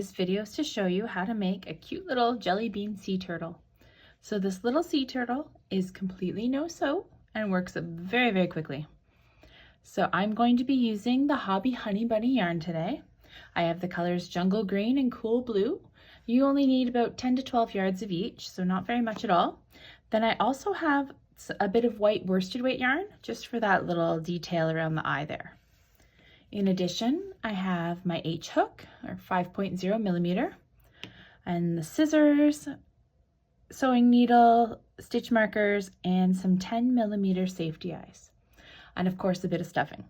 This video is to show you how to make a cute little jelly bean sea turtle. So this little sea turtle is completely no sew and works very, very quickly. So I'm going to be using the Hobbii Honey Bunny yarn today. I have the colors Jungle Green and Cool Blue. You only need about 10 to 12 yards of each, so not very much at all. Then I also have a bit of white worsted weight yarn, just for that little detail around the eye there. In addition, I have my H hook, or 5.0 millimeter, and the scissors, sewing needle, stitch markers, and some 10 millimeter safety eyes. And of course, a bit of stuffing.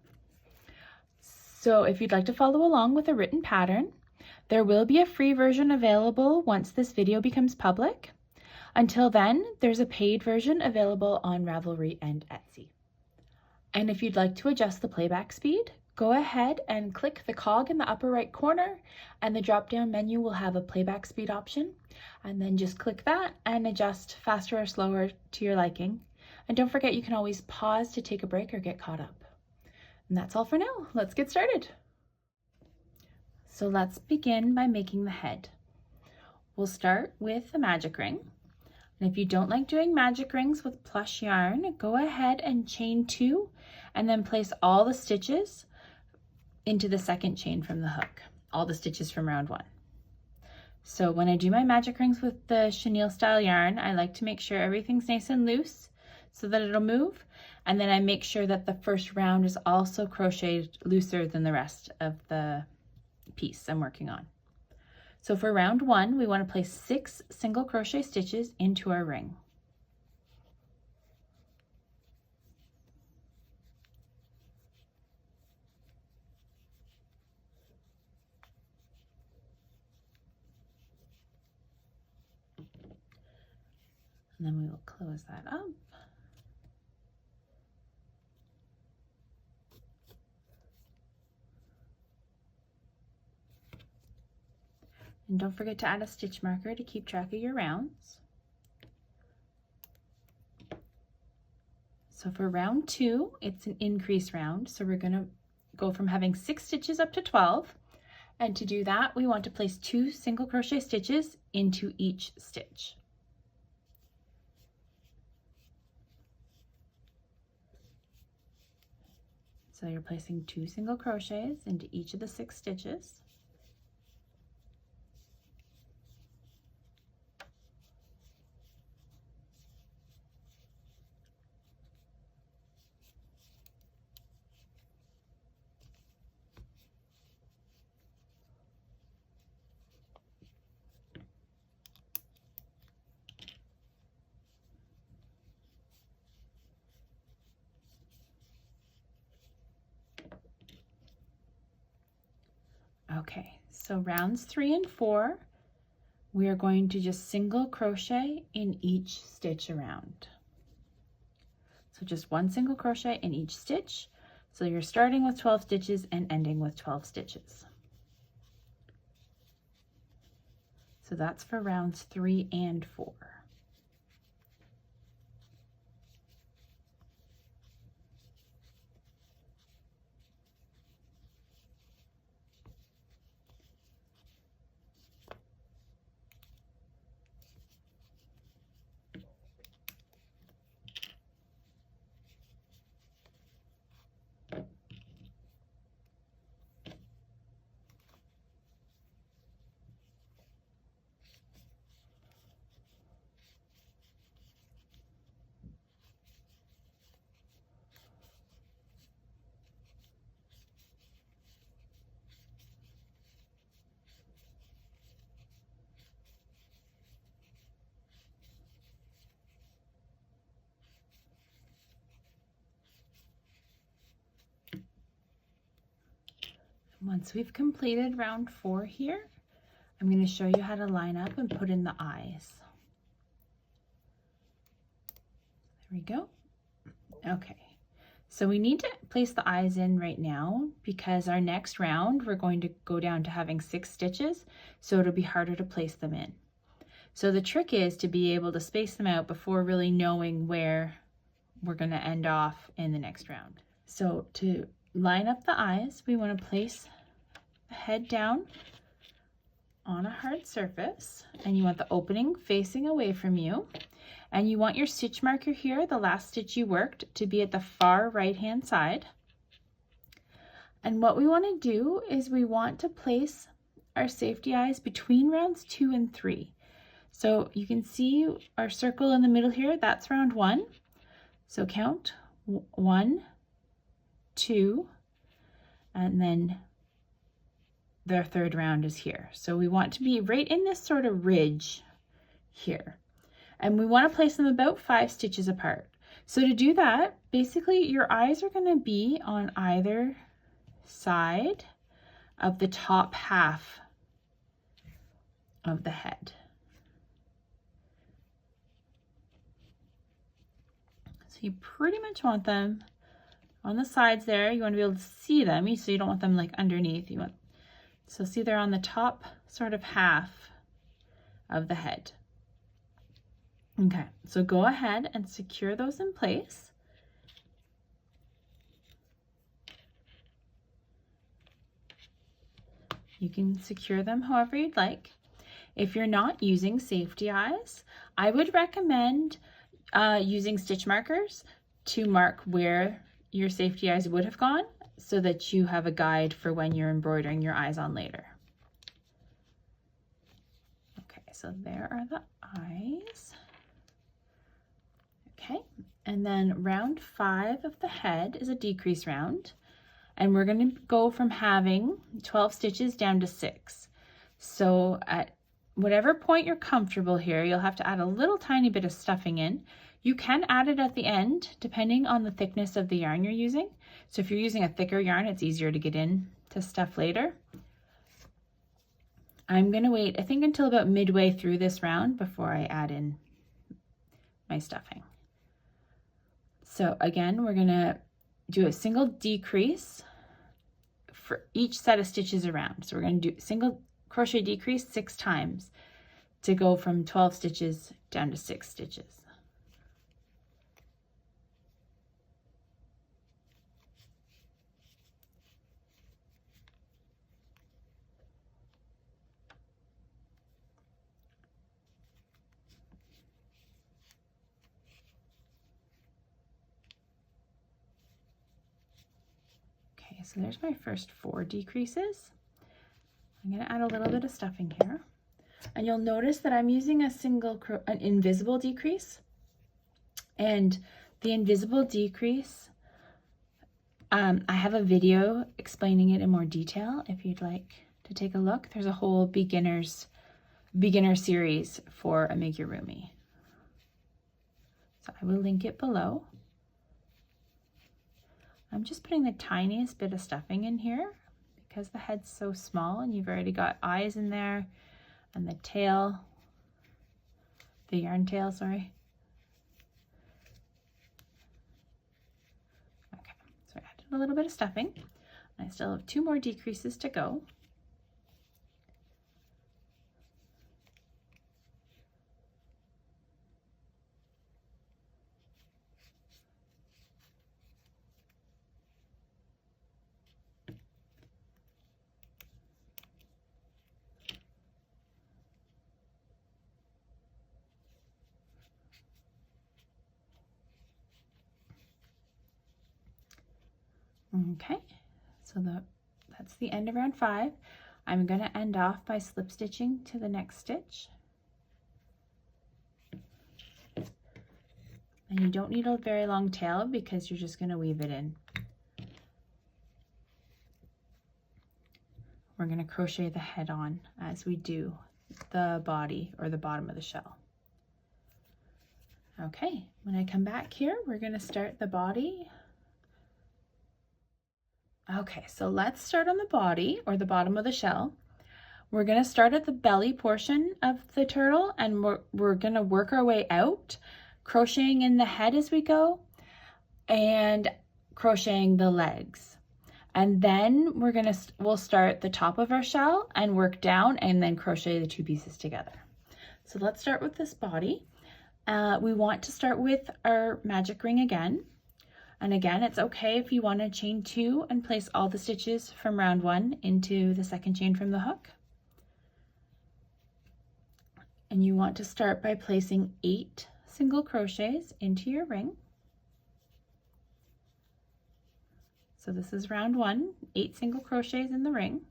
So if you'd like to follow along with a written pattern, there will be a free version available once this video becomes public. Until then, there's a paid version available on Ravelry and Etsy. And if you'd like to adjust the playback speed, go ahead and click the cog in the upper right corner, and the drop-down menu will have a playback speed option. And then just click that and adjust faster or slower to your liking. And don't forget, you can always pause to take a break or get caught up. And that's all for now. Let's get started. So let's begin by making the head. We'll start with the magic ring. And if you don't like doing magic rings with plush yarn, go ahead and chain 2 and then place all the stitches into the second chain from the hook, all the stitches from round 1. So when I do my magic rings with the chenille style yarn, I like to make sure everything's nice and loose so that it'll move. And then I make sure that the first round is also crocheted looser than the rest of the piece I'm working on. So for round 1, we want to place 6 single crochet stitches into our ring. And then we will close that up. And don't forget to add a stitch marker to keep track of your rounds. So for round 2, it's an increase round. So we're going to go from having 6 stitches up to 12. And to do that, we want to place 2 single crochet stitches into each stitch. So you're placing 2 single crochets into each of the 6 stitches. Okay, so rounds 3 and 4, we are going to just single crochet in each stitch around. So just 1 single crochet in each stitch. So you're starting with 12 stitches and ending with 12 stitches. So that's for rounds 3 and 4. Once we've completed round 4 here, I'm going to show you how to line up and put in the eyes. There we go. Okay, so we need to place the eyes in right now because our next round we're going to go down to having 6 stitches, so it'll be harder to place them in. So the trick is to be able to space them out before really knowing where we're going to end off in the next round. So to line up the eyes, we want to place the head down on a hard surface, and you want the opening facing away from you, and you want your stitch marker here, the last stitch you worked, to be at the far right hand side. And what we want to do is we want to place our safety eyes between rounds 2 and 3. So you can see our circle in the middle here, that's round 1. So count 1, 2, and then their third round is here. So we want to be right in this sort of ridge here. And we want to place them about 5 stitches apart. So to do that, basically your eyes are going to be on either side of the top half of the head. So you pretty much want them on the sides there. You want to be able to see them, so you don't want them like underneath. So see, they're on the top sort of half of the head. Okay, so go ahead and secure those in place. You can secure them however you'd like. If you're not using safety eyes, I would recommend using stitch markers to mark where your safety eyes would have gone, so that you have a guide for when you're embroidering your eyes on later. Okay, so there are the eyes. Okay, and then round 5 of the head is a decrease round, and we're going to go from having 12 stitches down to 6. So at whatever point you're comfortable here, you'll have to add a little tiny bit of stuffing in. You can add it at the end depending on the thickness of the yarn you're using. So if you're using a thicker yarn, it's easier to get in to stuff later. I'm going to wait, I think, until about midway through this round before I add in my stuffing. So again, we're going to do a single decrease for each set of stitches around. So we're going to do single crochet decrease 6 times to go from 12 stitches down to 6 stitches. Okay, so there's my first 4 decreases. I'm going to add a little bit of stuffing here. And you'll notice that I'm using an invisible decrease. And the invisible decrease, I have a video explaining it in more detail if you'd like to take a look. There's a whole beginner series for Amigurumi. So I will link it below. I'm just putting the tiniest bit of stuffing in here because the head's so small and you've already got eyes in there and the tail, the yarn tail, sorry. Okay, so I added a little bit of stuffing. I still have 2 more decreases to go. Okay, so that's the end of round 5. I'm going to end off by slip stitching to the next stitch. And you don't need a very long tail because you're just going to weave it in. We're going to crochet the head on as we do the body or the bottom of the shell. Okay, when I come back here, we're going to start the body. Okay, so let's start on the body or the bottom of the shell. We're going to start at the belly portion of the turtle and we're going to work our way out, crocheting in the head as we go and crocheting the legs. And then we'll start the top of our shell and work down and then crochet the 2 pieces together. So let's start with this body. We want to start with our magic ring again. And again, it's okay if you want to chain 2 and place all the stitches from round 1 into the second chain from the hook. And you want to start by placing 8 single crochets into your ring. So this is round 1, 8 single crochets in the ring.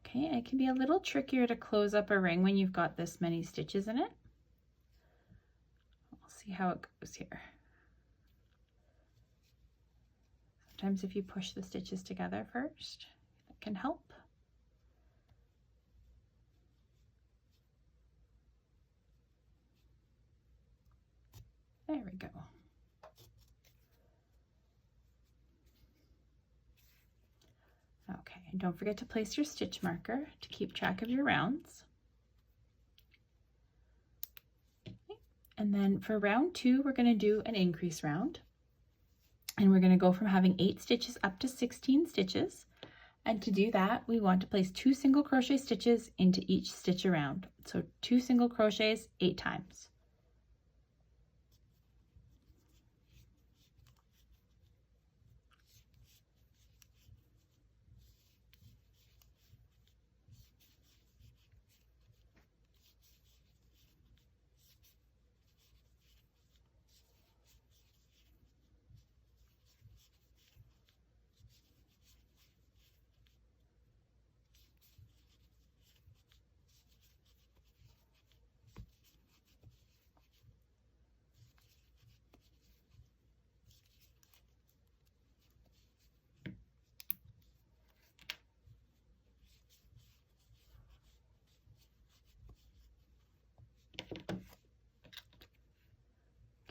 Okay, it can be a little trickier to close up a ring when you've got this many stitches in it. We'll see how it goes here. Sometimes if you push the stitches together first, it can help. There we go. Okay, and don't forget to place your stitch marker to keep track of your rounds. Okay. And then for round 2, we're going to do an increase round. And we're going to go from having 8 stitches up to 16 stitches. And to do that, we want to place 2 single crochet stitches into each stitch around. So 2 single crochets 8 times.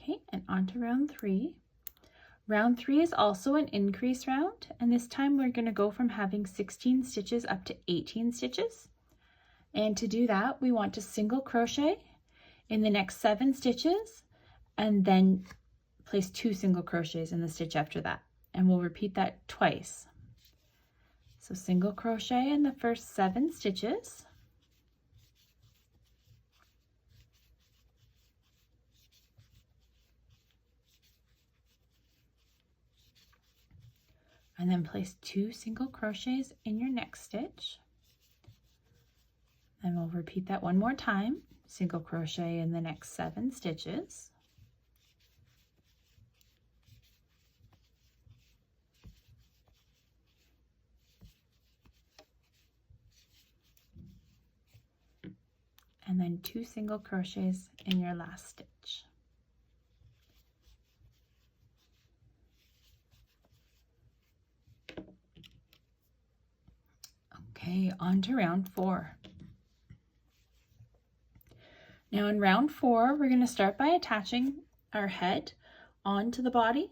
Okay, and on to round 3. Round 3 is also an increase round, and this time we're going to go from having 16 stitches up to 18 stitches. And to do that, we want to single crochet in the next 7 stitches and then place 2 single crochets in the stitch after that. And we'll repeat that twice. So single crochet in the first 7 stitches. And then place 2 single crochets in your next stitch. And we'll repeat that one more time. Single crochet in the next 7 stitches. And then 2 single crochets in your last stitch. Okay, on to round 4. Now in round 4, we're going to start by attaching our head onto the body.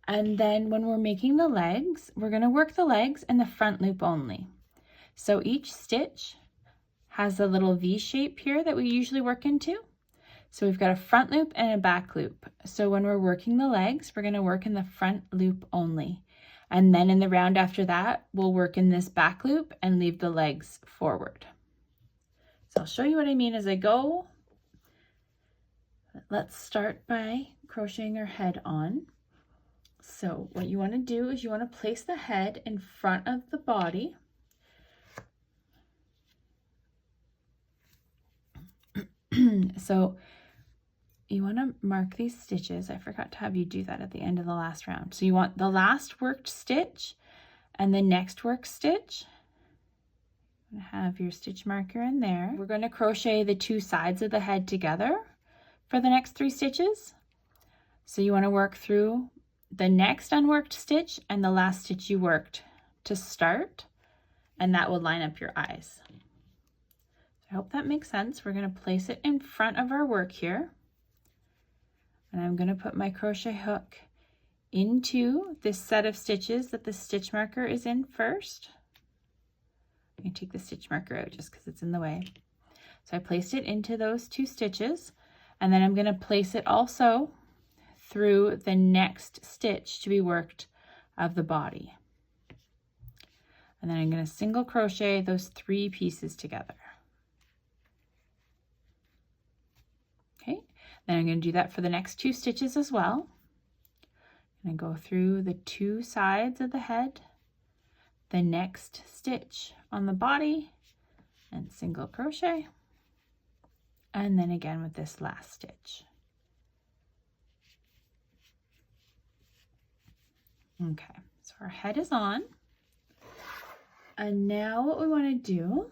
And then when we're making the legs, we're going to work the legs in the front loop only. So each stitch has a little V shape here that we usually work into. So we've got a front loop and a back loop. So when we're working the legs, we're going to work in the front loop only. And then in the round after that, we'll work in this back loop and leave the legs forward. So I'll show you what I mean as I go. Let's start by crocheting our head on. So what you want to do is you want to place the head in front of the body. So you want to mark these stitches. I forgot to have you do that at the end of the last round. So you want the last worked stitch and the next worked stitch. Have your stitch marker in there. We're going to crochet the 2 sides of the head together for the next 3 stitches. So you want to work through the next unworked stitch and the last stitch you worked to start, and that will line up your eyes. I hope that makes sense. We're going to place it in front of our work here. And I'm going to put my crochet hook into this set of stitches that the stitch marker is in first. I'm going to take the stitch marker out just because it's in the way. So I placed it into those 2 stitches, and then I'm going to place it also through the next stitch to be worked of the body. And then I'm going to single crochet those 3 pieces together. Then I'm going to do that for the next 2 stitches as well. I'm going to go through the 2 sides of the head, the next stitch on the body, and single crochet, and then again with this last stitch. Okay, so our head is on, and now what we want to do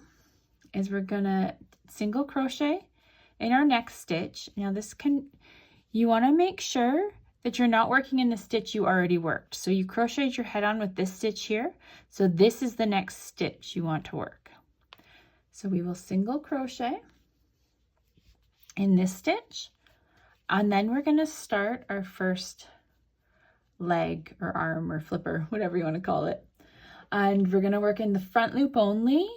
is we're gonna single crochet in our next stitch. Now you want to make sure that you're not working in the stitch you already worked. So you crocheted your head on with this stitch here, so this is the next stitch you want to work. So we will single crochet in this stitch, and then we're going to start our first leg or arm or flipper, whatever you want to call it. And we're going to work in the front loop only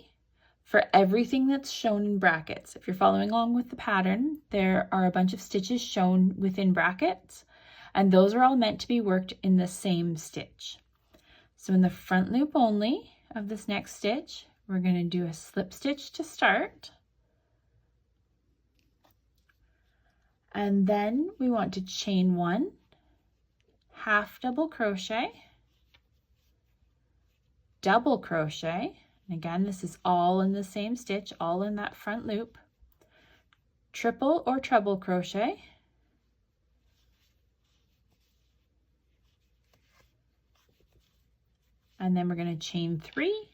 for everything that's shown in brackets. If you're following along with the pattern, there are a bunch of stitches shown within brackets, and those are all meant to be worked in the same stitch. So in the front loop only of this next stitch, we're going to do a slip stitch to start. And then we want to chain 1, half double crochet, double crochet, and again this is all in the same stitch, all in that front loop, triple or treble crochet, and then we're going to chain 3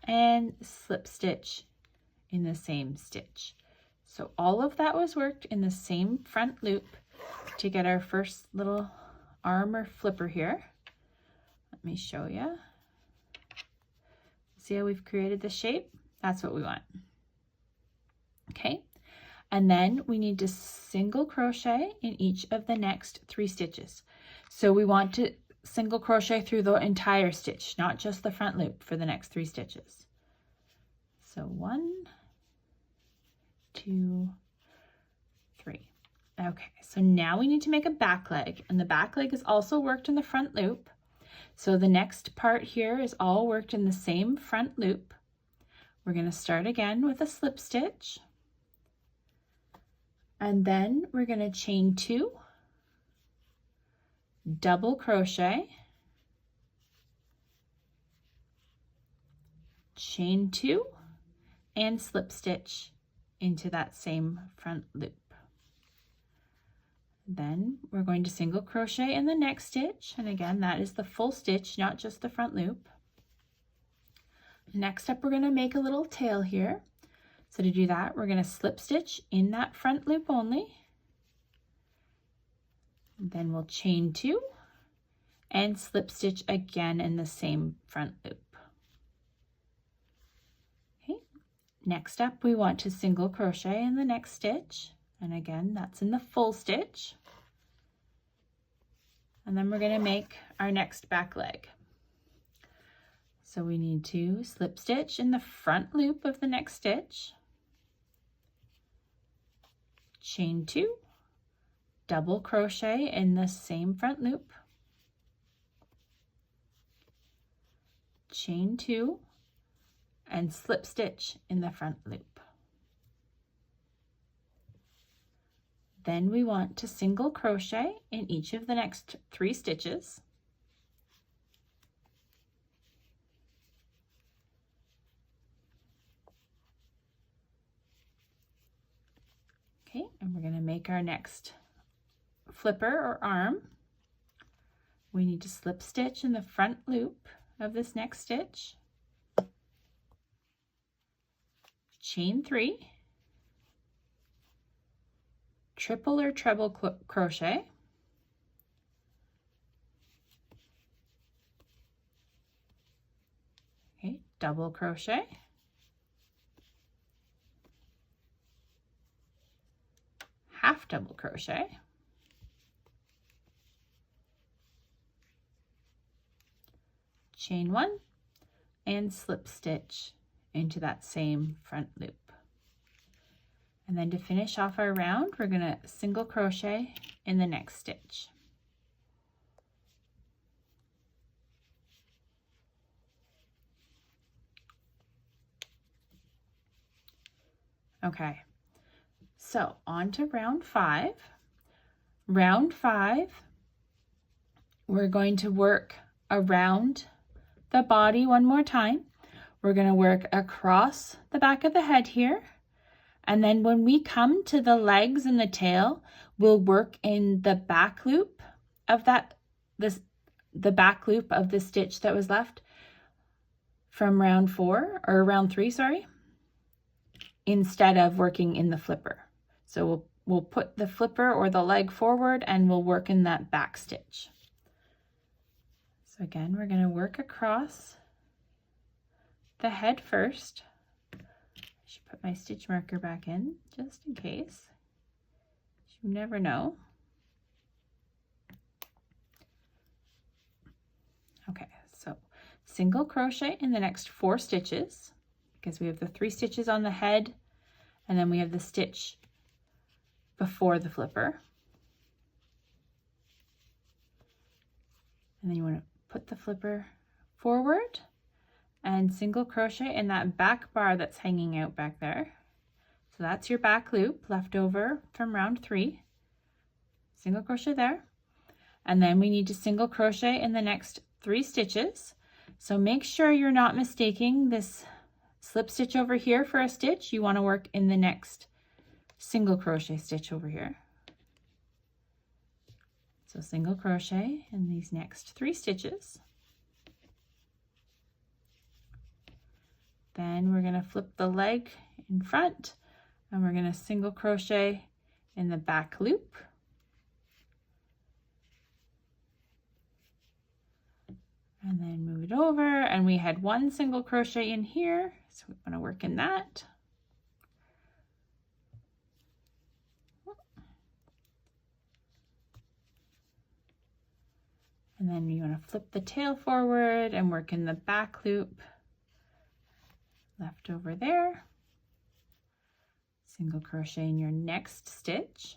and slip stitch in the same stitch. So all of that was worked in the same front loop to get our first little arm or flipper here. Let me show you. See how we've created the shape? That's what we want. Okay, and then we need to single crochet in each of the next 3 stitches. So we want to single crochet through the entire stitch, not just the front loop, for the next 3 stitches. So 1, 2, 3. Okay, so now we need to make a back leg, and the back leg is also worked in the front loop. So the next part here is all worked in the same front loop. We're going to start again with a slip stitch, and then we're going to chain 2, double crochet, chain 2, and slip stitch into that same front loop. Then we're going to single crochet in the next stitch, and again that is the full stitch, not just the front loop. Next up, we're going to make a little tail here. So to do that, we're going to slip stitch in that front loop only. Then we'll chain 2 and slip stitch again in the same front loop. Okay. Next up, we want to single crochet in the next stitch, and again that's in the full stitch. And then we're going to make our next back leg. So we need to slip stitch in the front loop of the next stitch, chain 2, double crochet in the same front loop, chain 2, and slip stitch in the front loop. Then we want to single crochet in each of the next 3 stitches. Okay, and we're going to make our next flipper or arm. We need to slip stitch in the front loop of this next stitch, chain 3, triple or treble crochet, okay, double crochet, half double crochet, chain 1, and slip stitch into that same front loop. And then to finish off our round, we're going to single crochet in the next stitch. Okay, So on to round 5. Round 5, we're going to work around the body one more time. We're going to work across the back of the head here. And then when we come to the legs and the tail, we'll work in the back loop of the back loop of the stitch that was left from round 4 or round 3, sorry, instead of working in the flipper. So we'll put the flipper or the leg forward and we'll work in that back stitch. So again, we're going to work across the head first. I should put my stitch marker back in just in case. You never know. Okay, so single crochet in the next 4 stitches because we have the 3 stitches on the head and then we have the stitch before the flipper. And then you want to put the flipper forward and single crochet in that back bar that's hanging out back there. So that's your back loop left over from round 3. Single crochet there. And then we need to single crochet in the next 3 stitches. So make sure you're not mistaking this slip stitch over here for a stitch. You want to work in the next single crochet stitch over here. So single crochet in these next 3 stitches. Then we're going to flip the leg in front and we're going to single crochet in the back loop. And then move it over, and we had 1 single crochet in here, so we want to work in that. And then you want to flip the tail forward and work in the back loop left over there. Single crochet in your next stitch.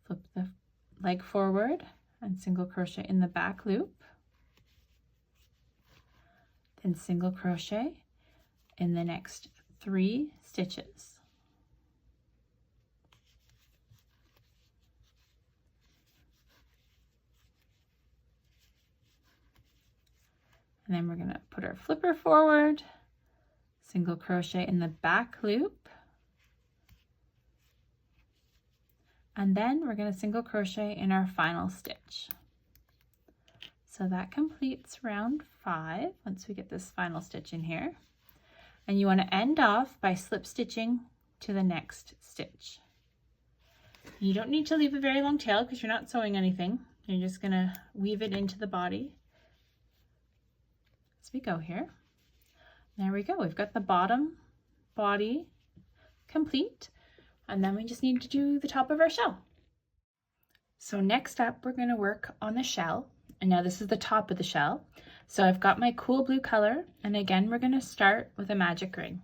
Flip the leg forward and single crochet in the back loop. Then single crochet in the next 3 stitches. And then we're going to put our flipper forward, single crochet in the back loop, and then we're going to single crochet in our final stitch. So that completes round 5 once we get this final stitch in here. And you want to end off by slip stitching to the next stitch. You don't need to leave a very long tail because you're not sewing anything. You're just going to weave it into the body as we go here. There we go. We've got the bottom body complete, and then we just need to do the top of our shell. So next up, we're going to work on the shell, and now this is the top of the shell. So I've got my cool blue color, and again, we're going to start with a magic ring.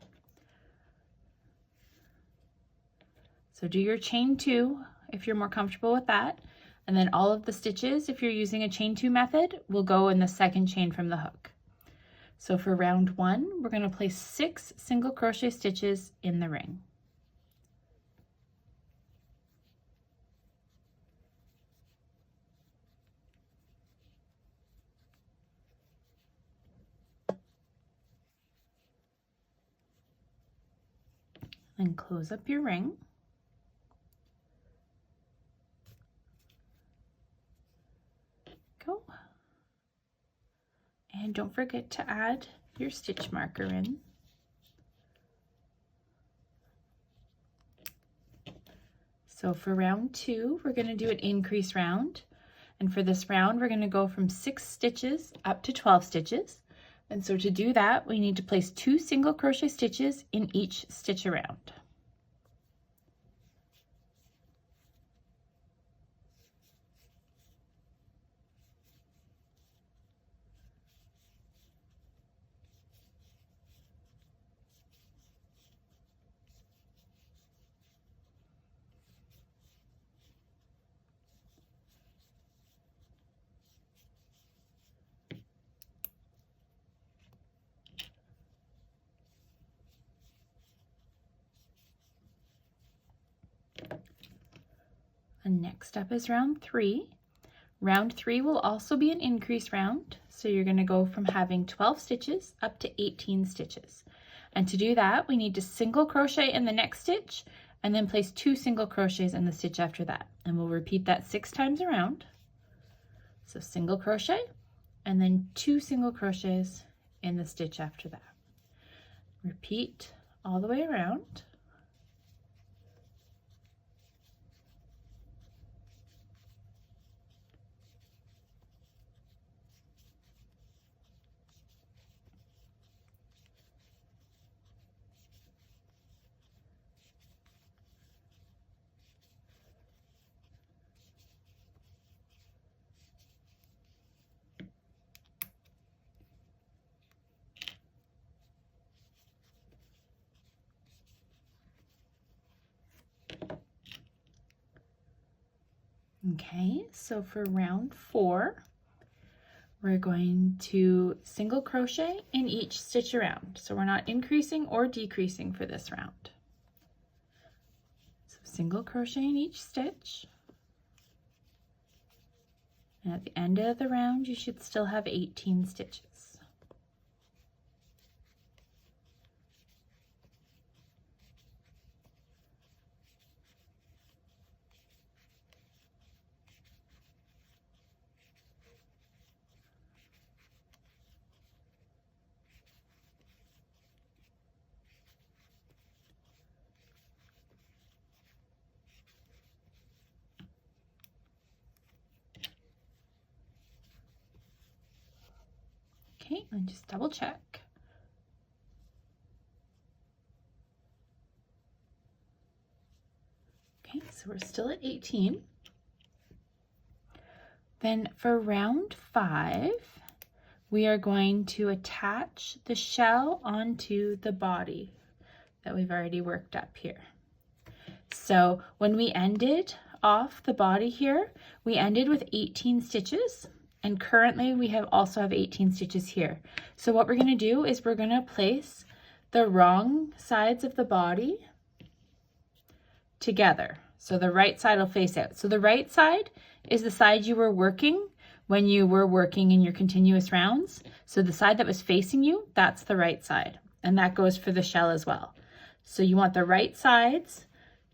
So do your chain 2 if you're more comfortable with that, and then all of the stitches, if you're using a chain 2 method, will go in the second chain from the hook. So for round 1, we're going to place 6 single crochet stitches in the ring. Then close up your ring. Go. And don't forget to add your stitch marker in. So for round 2, we're going to do an increase round. And for this round, we're going to go from 6 stitches up to 12 stitches. And so to do that, we need to place 2 single crochet stitches in each stitch around. next up is round 3. Round 3 will also be an increase round, so you're going to go from having 12 stitches up to 18 stitches. And to do that, we need to single crochet in the next stitch and then place 2 single crochets in the stitch after that. And we'll repeat that 6 times around. So single crochet and then 2 single crochets in the stitch after that. Repeat all the way around. Okay, so for round 4, we're going to single crochet in each stitch around. So we're not increasing or decreasing for this round. So single crochet in each stitch. And at the end of the round, you should still have 18 stitches. Okay, and just double check. Okay, so we're still at 18. Then for round 5, we are going to attach the shell onto the body that we've already worked up here. So when we ended off the body here, we ended with 18 stitches. And currently we also have 18 stitches here. So what we're going to do is we're going to place the wrong sides of the body together. So the right side will face out. So the right side is the side you were working when you were working in your continuous rounds. So the side that was facing you, that's the right side. And that goes for the shell as well. So you want the right sides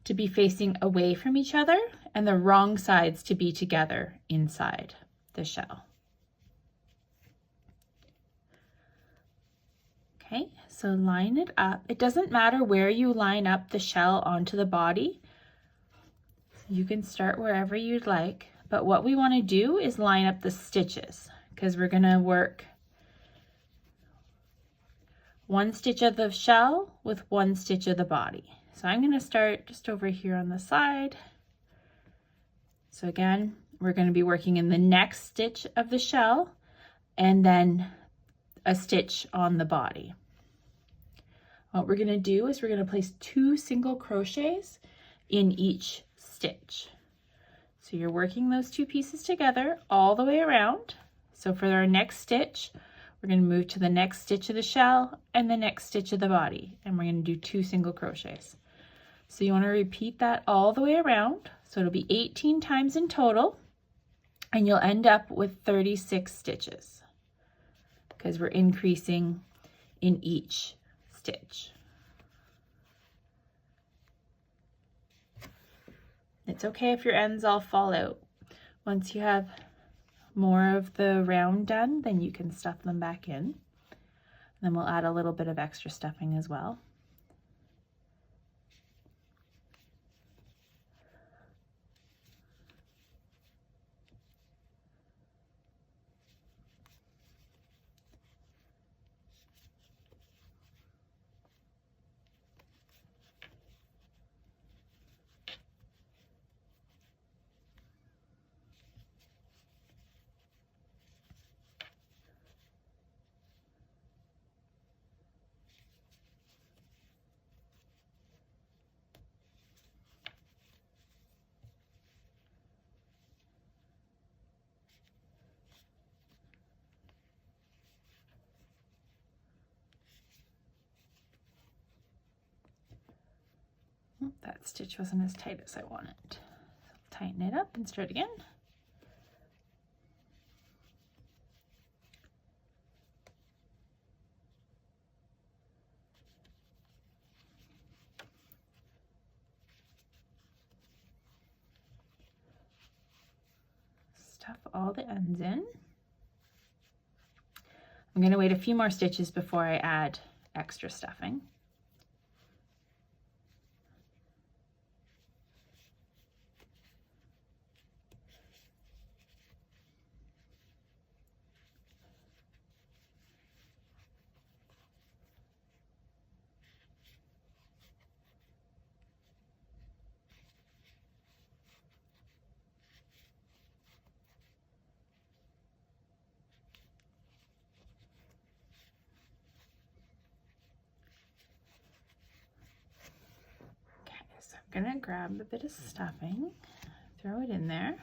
to be facing away from each other and the wrong sides to be together inside the shell. Okay, so line it up. It doesn't matter where you line up the shell onto the body. You can start wherever you'd like, but what we want to do is line up the stitches because we're going to work 1 stitch of the shell with 1 stitch of the body. So I'm going to start just over here on the side. So again, we're going to be working in the next stitch of the shell and then a stitch on the body. What we're going to do is we're going to place 2 single crochets in each stitch. So you're working those 2 pieces together all the way around. So for our next stitch, we're going to move to the next stitch of the shell and the next stitch of the body, and we're going to do 2 single crochets. So you want to repeat that all the way around. So it'll be 18 times in total. And you'll end up with 36 stitches because we're increasing in each stitch. It's okay if your ends all fall out. Once you have more of the round done, then you can stuff them back in. Then we'll add a little bit of extra stuffing as well. That stitch wasn't as tight as I wanted. tighten it up and start again. Stuff all the ends in. I'm going to wait a few more stitches before I add extra stuffing. I'm gonna grab a bit of stuffing, throw it in there.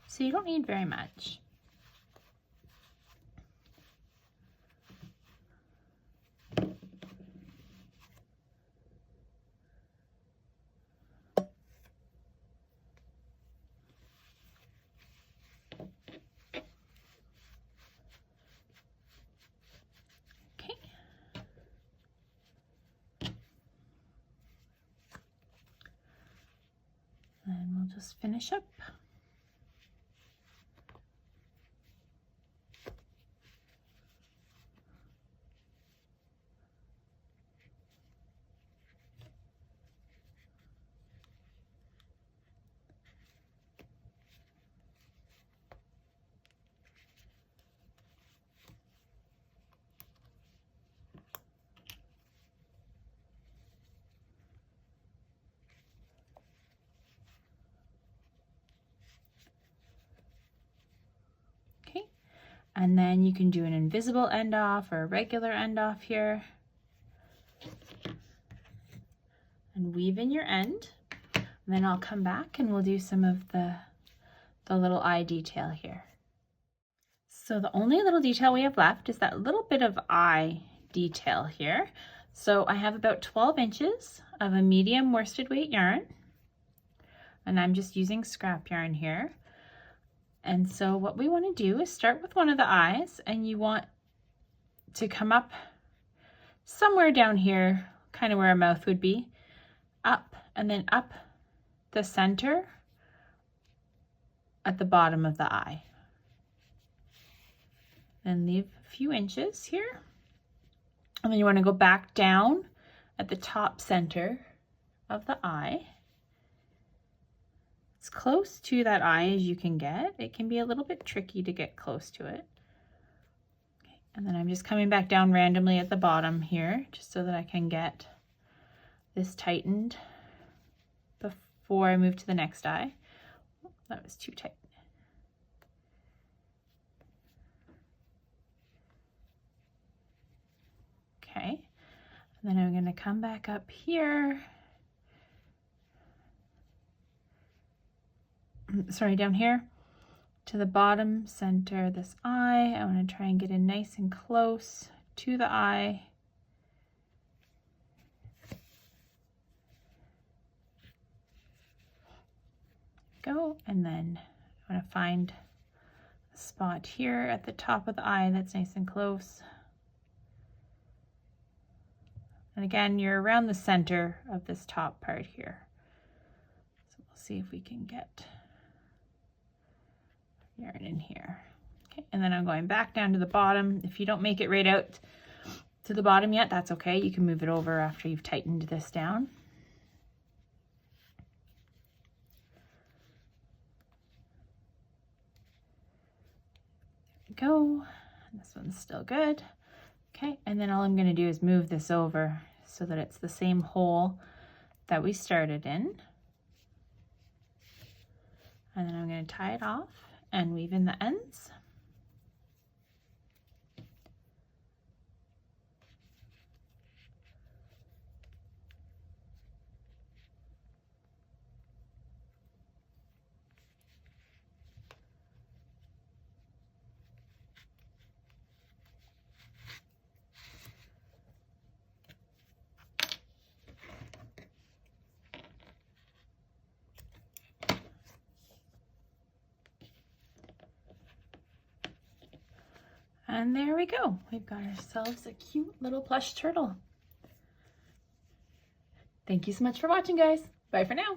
So you don't need very much. And we'll just finish up. And then you can do an invisible end off or a regular end off here. And weave in your end. And then I'll come back and we'll do some of the little eye detail here. So the only little detail we have left is that little bit of eye detail here. So I have about 12 inches of a medium worsted weight yarn. And I'm just using scrap yarn here. And so what we want to do is start with one of the eyes, and you want to come up somewhere down here, kind of where a mouth would be, up, and then up the center at the bottom of the eye. Then leave a few inches here. And then you want to go back down at the top center of the eye. As close to that eye as you can get. It can be a little bit tricky to get close to it. Okay. And then I'm just coming back down randomly at the bottom here, just so that I can get this tightened before I move to the next eye. That was too tight. Okay, and then I'm going to come back up here. Sorry, down here to the bottom center of this eye. I want to try and get in nice and close to the eye. Go, and then I want to find a spot here at the top of the eye that's nice and close. And again, you're around the center of this top part here. So we'll see if we can get yarn in here. Okay, and then I'm going back down to the bottom. If you don't make it right out to the bottom yet, that's okay. You can move it over after you've tightened this down. There we go. This one's still good. Okay, and then all I'm going to do is move this over so that it's the same hole that we started in. And then I'm going to tie it off and weave in the ends. And there we go. We've got ourselves a cute little plush turtle. Thank you so much for watching, guys. Bye for now.